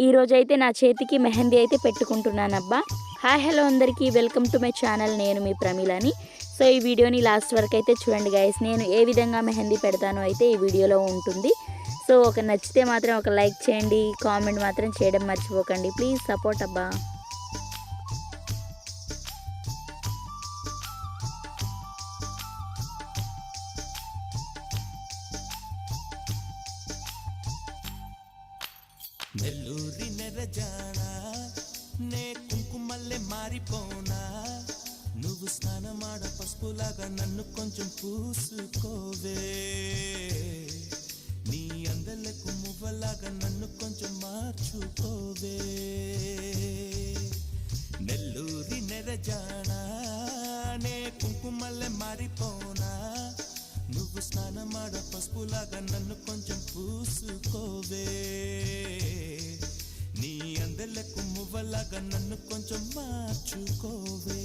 ఈరోజైతే నా చేతికి మెహందీ అయితే పెట్టుకుంటున్నానబ్బా. హాయ్ హలో అందరికీ, వెల్కమ్ టు మై ఛానల్. నేను మీ ప్రమీలని. సో ఈ వీడియోని లాస్ట్ వరకు అయితే చూడండి గైస్. నేను ఏ విధంగా మెహందీ పెడతానో అయితే ఈ వీడియోలో ఉంటుంది. సో ఒక నచ్చితే మాత్రం ఒక లైక్ చేయండి, కామెంట్ మాత్రం చేయడం మర్చిపోకండి. ప్లీజ్ సపోర్ట్ అబ్బా. నెల్లూరి నెరజానా నే కుంకుమల్లే మారిపోనా, నువ్వు స్నానమాడ పసుపులాగా నన్ను కొంచెం పూసుకోవే, నీ అందలకు మువ్వలాగా నన్ను కొంచెం మార్చుకోవే. నెల్లూరి నెరజానా నే కుంకుమల్లే మారిపోనా, నువ్వు స్నానమాడ పసుపులాగా నన్ను కొంచెం పూసుకోవే, నీ అందలకు మువ్వలాగా నన్ను కొంచెం మార్చుకోవే.